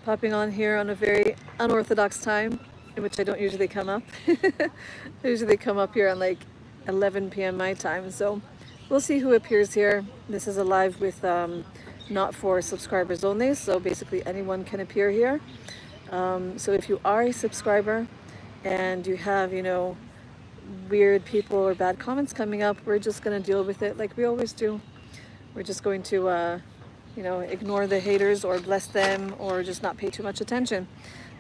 popping on here on a very unorthodox time in which I don't usually come up. I usually come up here on like 11 p.m. my time, so we'll see who appears here. This is a live with not for subscribers only, so basically anyone can appear here. So if you are a subscriber and you have, weird people or bad comments coming up, we're just going to deal with it like we always do. We're just going to, ignore the haters or bless them or just not pay too much attention.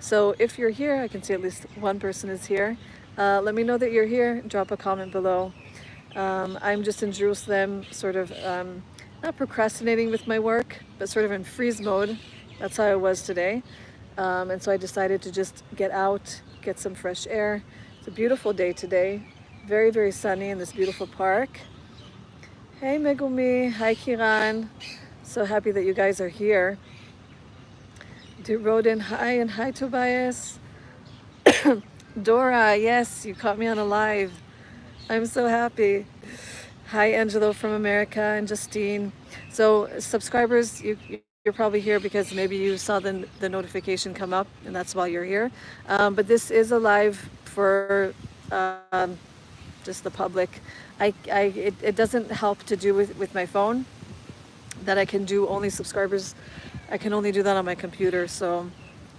So if you're here, I can see at least one person is here. Let me know that you're here. Drop a comment below. I'm just in Jerusalem, sort of not procrastinating with my work, but sort of in freeze mode. That's how I was today. And so I decided to just get out, get some fresh air. It's a beautiful day today. Very, very sunny in this beautiful park. Hey Megumi, hi Kiran. So happy that you guys are here. Rodin, hi, and hi Tobias. Dora, yes, you caught me on a live. I'm so happy. Hi Angelo from America and Justine. So subscribers, you're probably here because maybe you saw the notification come up and that's why you're here. But this is a live for just the public. It doesn't help to do with my phone, that I can do only subscribers. I can only do that on my computer. So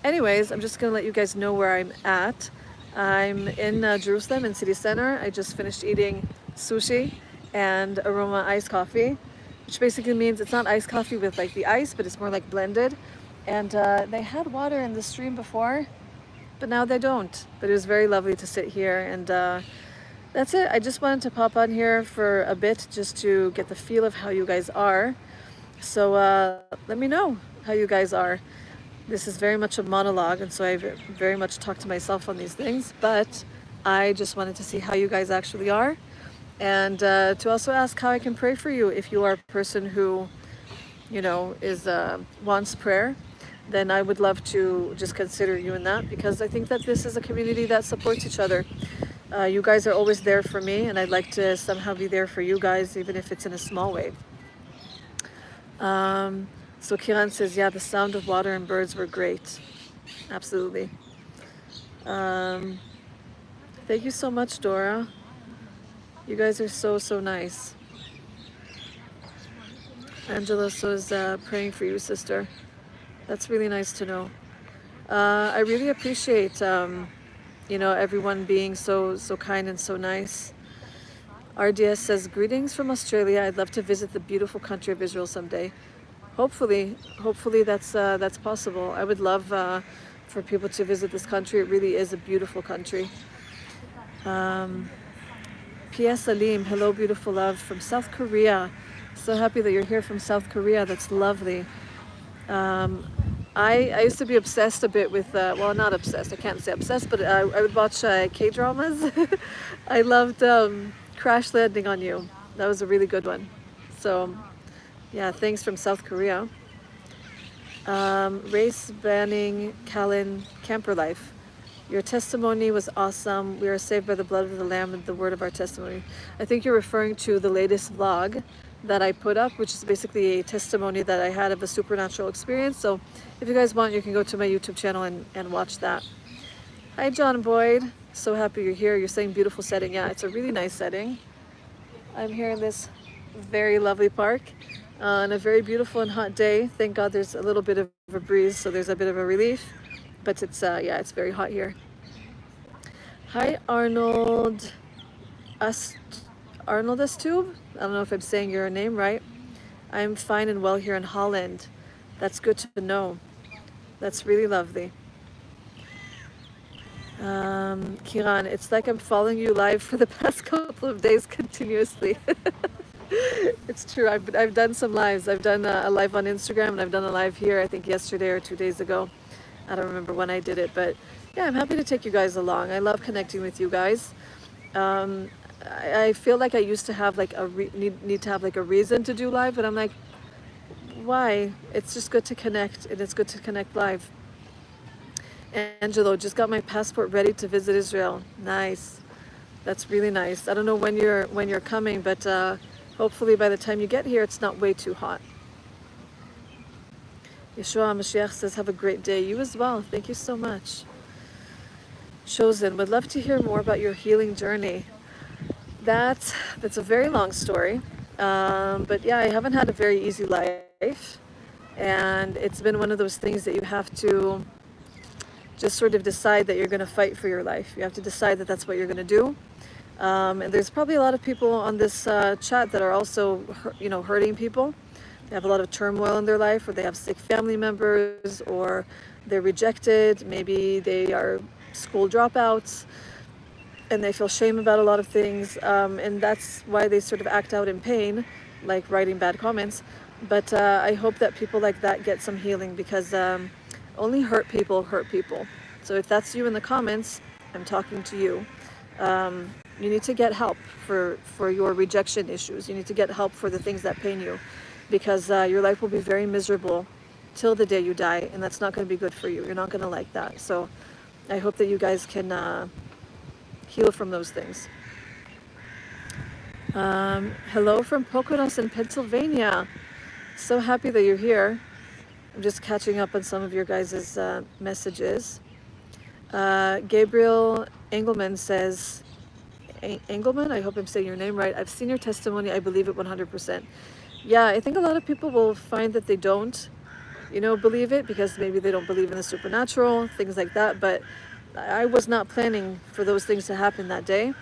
anyways, I'm just gonna let you guys know where I'm at. I'm in Jerusalem in city center. I just finished eating sushi and aroma iced coffee, which basically means it's not iced coffee with like the ice, but it's more like blended. And they had water in the stream before, but now they don't. But it was very lovely to sit here, and that's it. I just wanted to pop on here for a bit just to get the feel of how you guys are. So let me know how you guys are. This is very much a monologue, and so I very much talk to myself on these things, but I just wanted to see how you guys actually are, and to also ask how I can pray for you. If you are a person who, is wants prayer, then I would love to just consider you in that, because I think that this is a community that supports each other. You guys are always there for me, and I'd like to somehow be there for you guys, even if it's in a small way. So Kiran says, yeah, the sound of water and birds were great. Absolutely. Thank you so much, Dora. You guys are so nice. Angela is praying for you, sister. That's really nice to know. I really appreciate everyone being so kind and so nice. RDS says, greetings from Australia. I'd love to visit the beautiful country of Israel someday. Hopefully that's possible. I would love for people to visit this country. It really is a beautiful country. P.S. Alim, hello beautiful love from South Korea. So happy that you're here from South Korea. That's lovely. I used to be obsessed a bit with, well, not obsessed, I can't say obsessed, but I would watch K-dramas. I loved Crash Landing on You. That was a really good one. So, yeah, thanks from South Korea. Race banning Kalin camper life. Your testimony was awesome. We are saved by the blood of the Lamb and the word of our testimony. I think you're referring to the latest vlog that I put up, which is basically a testimony that I had of a supernatural experience. So if you guys want, you can go to my YouTube channel and watch that. Hi, John Boyd. So happy you're here. You're saying beautiful setting. Yeah, it's a really nice setting. I'm here in this very lovely park on a very beautiful and hot day. Thank God there's a little bit of a breeze, so there's a bit of a relief. But it's, it's very hot here. Hi, Arnold. Arnold Estube? I don't know if I'm saying your name right. I'm fine and well here in Holland. That's good to know. That's really lovely. Kiran, it's like I'm following you live for the past couple of days continuously. It's true. I've done some lives. I've done a live on Instagram, and I've done a live here, I think yesterday or 2 days ago. I don't remember when I did it, but yeah, I'm happy to take you guys along. I love connecting with you guys. I feel like I used to have like need to have like a reason to do live, but I'm like, why? It's just good to connect, and it's good to connect live. Angelo, just got my passport ready to visit Israel. Nice. That's really nice. I don't know when you're coming, but hopefully by the time you get here, it's not way too hot. Yeshua Mashiach says, have a great day. You as well. Thank you so much. Chosen, would love to hear more about your healing journey. That's a very long story. But yeah, I haven't had a very easy life. And it's been one of those things that you have to just sort of decide that you're going to fight for your life. You have to decide that that's what you're going to do. And there's probably a lot of people on this chat that are also, hurting people. They have a lot of turmoil in their life, or they have sick family members, or they're rejected. Maybe they are school dropouts, and they feel shame about a lot of things. And that's why they sort of act out in pain, like writing bad comments. But I hope that people like that get some healing, because only hurt people hurt people. So if that's you in the comments, I'm talking to you. You need to get help for your rejection issues. You need to get help for the things that pain you, because your life will be very miserable till the day you die, and that's not going to be good for you. You're not going to like that. So I hope that you guys can heal from those things. Hello from Poconos in Pennsylvania. So happy that you're here. I'm just catching up on some of your guys' messages. Gabriel Engelman says, Engelman, I hope I'm saying your name right. I've seen your testimony. I believe it 100%. Yeah, I think a lot of people will find that they don't, believe it, because maybe they don't believe in the supernatural, things like that. But I was not planning for those things to happen that day.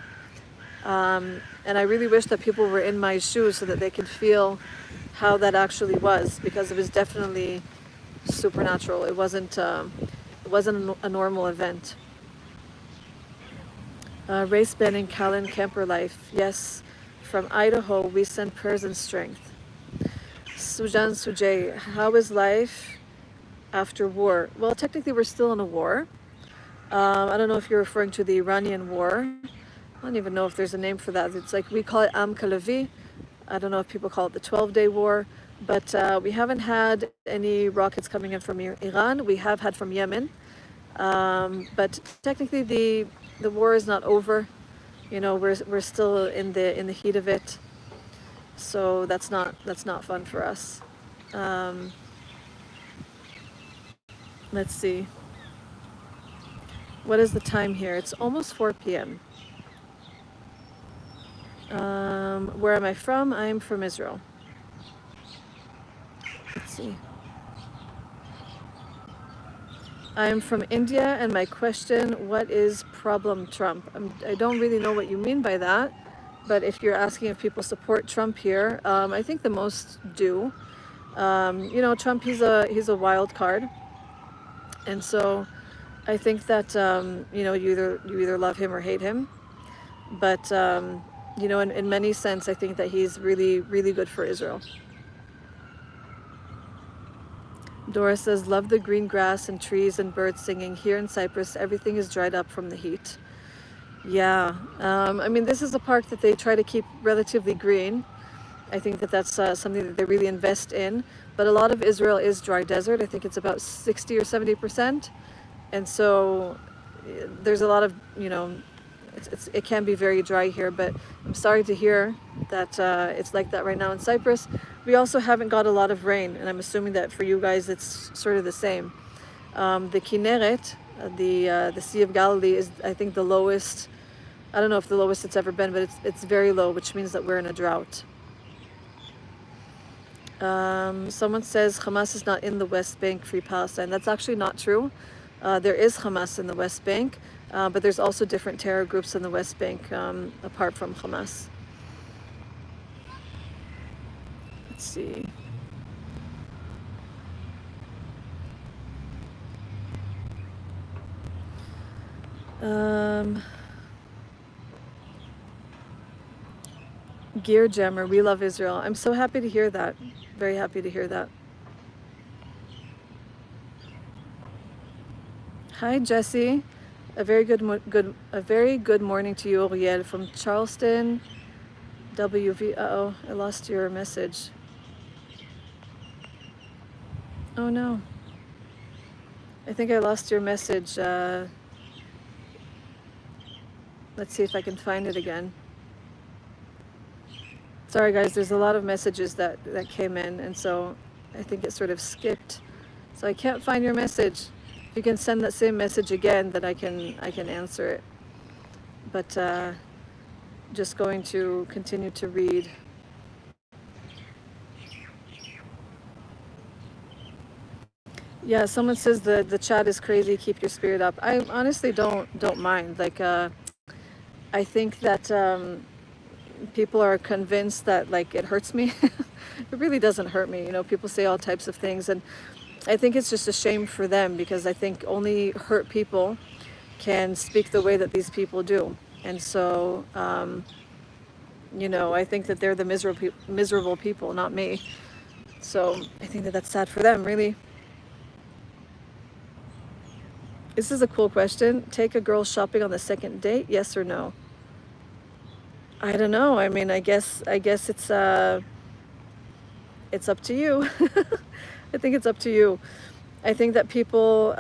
And I really wish that people were in my shoes so that they could feel how that actually was, because it was definitely supernatural. It wasn't a normal event. Race banning Callan Camper Life. Yes, from Idaho, we send prayers and strength. Sujan Sujay, how is life after war? Well, technically we're still in a war. I don't know if you're referring to the Iranian war. I don't even know if there's a name for that. It's like, we call it Am Kalavi. I don't know if people call it the 12-day war. But we haven't had any rockets coming in from Iran. We have had from Yemen. But technically the war is not over. We're still in the heat of it. So that's not fun for us. Let's see. What is the time here? It's almost 4 p.m. Where am I from? I'm from Israel. Let's see. I'm from India, and my question, what is problem Trump? I don't really know what you mean by that, but if you're asking if people support Trump here, I think the most do. Trump, he's a wild card, and so I think that you either love him or hate him. But in many sense, I think that he's really, really good for Israel. Dora says, love the green grass and trees and birds singing. Here in Cyprus, everything is dried up from the heat. Yeah, this is a park that they try to keep relatively green. I think that that's something that they really invest in. But a lot of Israel is dry desert. I think it's about 60 or 70%. And so there's a lot of, it can be very dry here, but I'm sorry to hear that it's like that right now in Cyprus. We also haven't got a lot of rain, and I'm assuming that for you guys it's sort of the same. The Kinneret, the Sea of Galilee, is, I think, the lowest. I don't know if the lowest it's ever been, but it's very low, which means that we're in a drought. Someone says Hamas is not in the West Bank, Free Palestine. That's actually not true. There is Hamas in the West Bank, but there's also different terror groups in the West Bank apart from Hamas. Let's see. Gear Jammer, we love Israel. I'm so happy to hear that. Very happy to hear that. Hi, Jesse. A very good morning to you, Oriel, from Charleston, WV. Uh-oh, I lost your message. Oh no. I think I lost your message. Let's see if I can find it again. Sorry guys, there's a lot of messages that came in, and so I think it sort of skipped So I can't find your message. If you can send that same message again, then I can answer it. But just going to continue to read. Yeah, someone says the chat is crazy. Keep your spirit up. I honestly don't mind. Like I think that people are convinced that like it hurts me. It really doesn't hurt me. You know, people say all types of things, and I think it's just a shame for them, because I think only hurt people can speak the way that these people do. And so, you know, I think that they're the miserable people, not me. So I think that that's sad for them, really. This is a cool question. Take a girl shopping on the second date, yes or no? I don't know. I mean, I guess it's up to you. I think it's up to you. I think that people,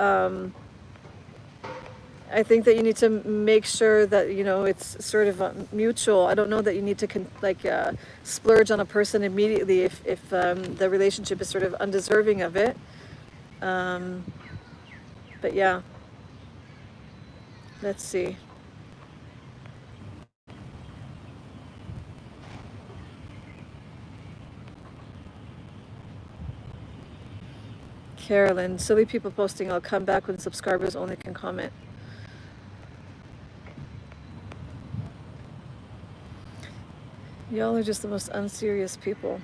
I think that you need to make sure that, you know, it's sort of mutual. I don't know that you need to splurge on a person immediately if the relationship is sort of undeserving of it. But yeah, let's see. Carolyn, silly people posting, I'll come back when subscribers only can comment. Y'all are just the most unserious people.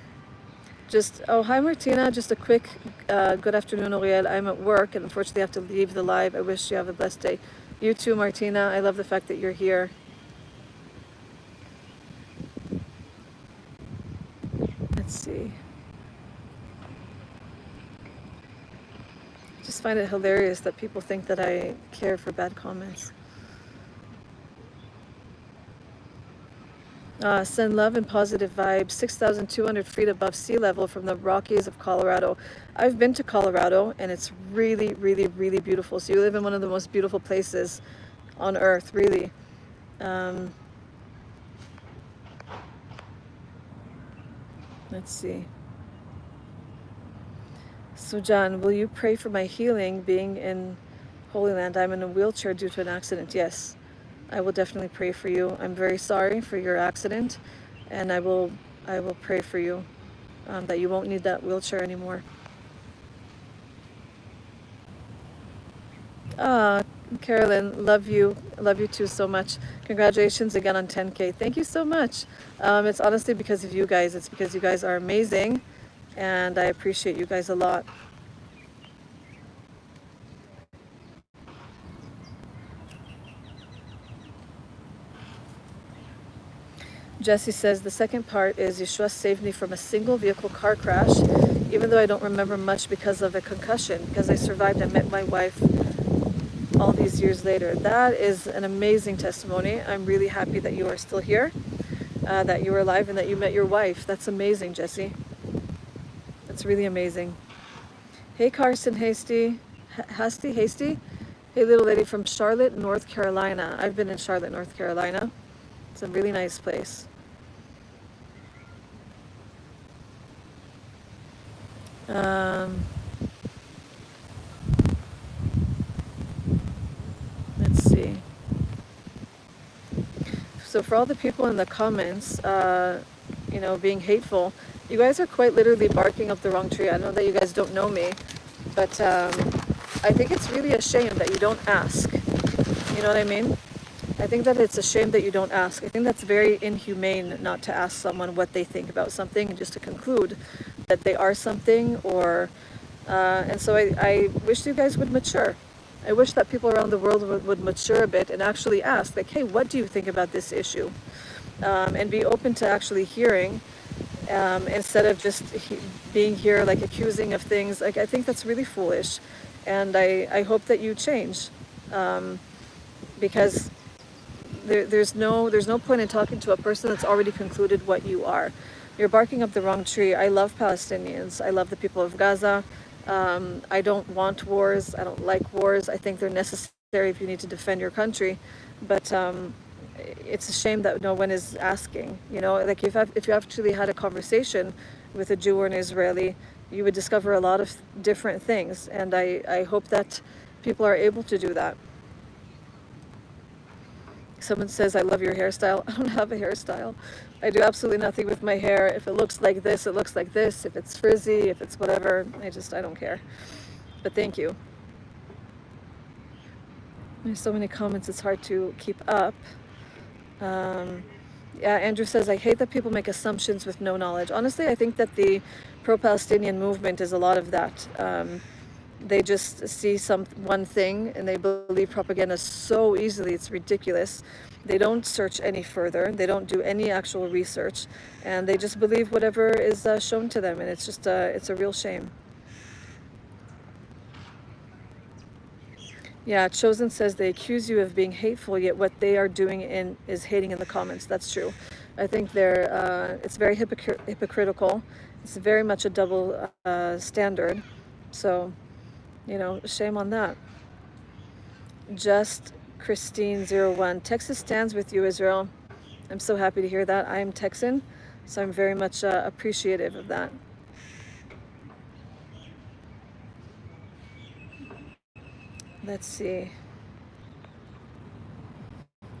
Oh, hi Martina, just a quick good afternoon, Oriel. I'm at work and unfortunately have to leave the live. I wish you have a blessed day. You too, Martina. I love the fact that you're here. Let's see. I just find it hilarious that people think that I care for bad comments. Send love and positive vibes. 6,200 feet above sea level from the Rockies of Colorado. I've been to Colorado and it's really, really, really beautiful. So you live in one of the most beautiful places on earth, really. Let's see. So John, will you pray for my healing being in Holy Land? I'm in a wheelchair due to an accident. Yes, I will definitely pray for you. I'm very sorry for your accident, and I will pray for you that you won't need that wheelchair anymore. Carolyn, love you too so much. Congratulations again on 10K. Thank you so much. It's honestly because of you guys. It's because you guys are amazing, and I appreciate you guys a lot. Jesse says, the second part is Yeshua saved me from a single vehicle car crash, even though I don't remember much because of a concussion, because I survived and met my wife all these years later. That is an amazing testimony. I'm really happy that you are still here, that you are alive, and that you met your wife. That's amazing, Jesse. That's really amazing. Hey, Carson Hasty. Hasty? Hey, little lady from Charlotte, North Carolina. I've been in Charlotte, North Carolina. It's a really nice place. Let's see. So for all the people in the comments, you know, being hateful, you guys are quite literally barking up the wrong tree. I know that you guys don't know me, but I think it's really a shame that you don't ask. You know what I mean? I think that it's a shame that you don't ask. I think that's very inhumane not to ask someone what they think about something and just to conclude that they are something, or and so I wish you guys would mature. I wish that people around the world would mature a bit and actually ask, like, hey, what do you think about this issue? And be open to actually hearing, instead of just being here like accusing of things. Like, I think that's really foolish, and I hope that you change, because there's no point in talking to a person that's already concluded what you are. You're barking up the wrong tree. I love Palestinians. I love the people of Gaza. I don't want wars. I don't like wars. I think they're necessary if you need to defend your country. But it's a shame that no one is asking. You know, like if you actually had a conversation with a Jew or an Israeli, you would discover a lot of different things, and I hope that people are able to do that. Someone says, I love your hairstyle. I don't have a hairstyle. I do absolutely nothing with my hair. If it looks like this, it looks like this. If it's frizzy, if it's whatever, I don't care. But thank you. There's so many comments, it's hard to keep up. Yeah, Andrew says, I hate that people make assumptions with no knowledge. Honestly, I think that the pro-Palestinian movement is a lot of that. They just see one thing and they believe propaganda so easily, it's ridiculous. They don't search any further, they don't do any actual research, and they just believe whatever is shown to them, and it's just it's a real shame. Yeah, Chosen says they accuse you of being hateful, yet what they are doing is hating in the comments. That's true. I think it's very hypocritical. It's very much a double standard. So, shame on that. Just Christine01. Texas stands with you, Israel. I'm so happy to hear that. I am Texan, so I'm very much appreciative of that. Let's see.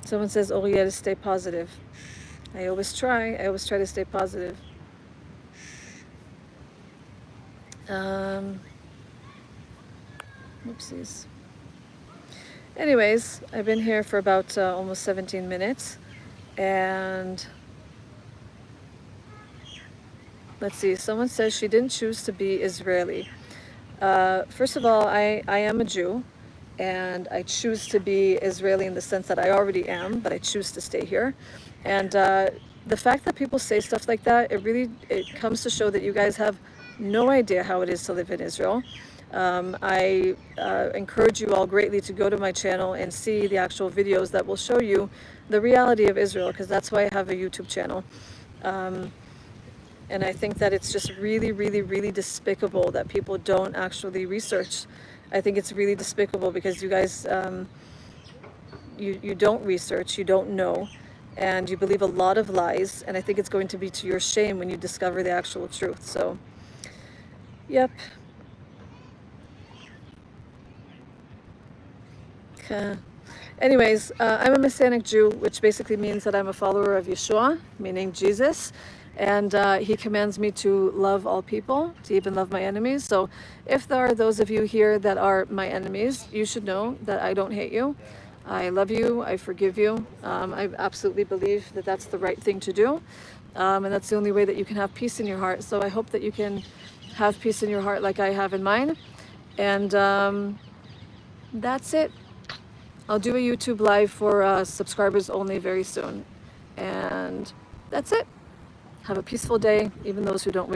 Someone says, Oriel, stay positive. I always try to stay positive. Oopsies. Anyways, I've been here for about almost 17 minutes, and let's see, someone says she didn't choose to be Israeli. First of all, I am a Jew, and I choose to be Israeli in the sense that I already am, but I choose to stay here. And the fact that people say stuff like that, it comes to show that you guys have no idea how it is to live in Israel. I encourage you all greatly to go to my channel and see the actual videos that will show you the reality of Israel, because that's why I have a YouTube channel. And I think that it's just really, really, really despicable that people don't actually research. I think it's really despicable because you guys, you don't research, you don't know, and you believe a lot of lies, and I think it's going to be to your shame when you discover the actual truth. So, yep. Anyways, I'm a Messianic Jew, which basically means that I'm a follower of Yeshua, meaning Jesus, and he commands me to love all people, to even love my enemies. So if there are those of you here that are my enemies, you should know that I don't hate you. I love you, I forgive you. I absolutely believe that that's the right thing to do, and that's the only way that you can have peace in your heart. So I hope that you can have peace in your heart like I have in mine, and that's it. I'll do a YouTube live for subscribers only very soon. And that's it. Have a peaceful day, even those who don't wish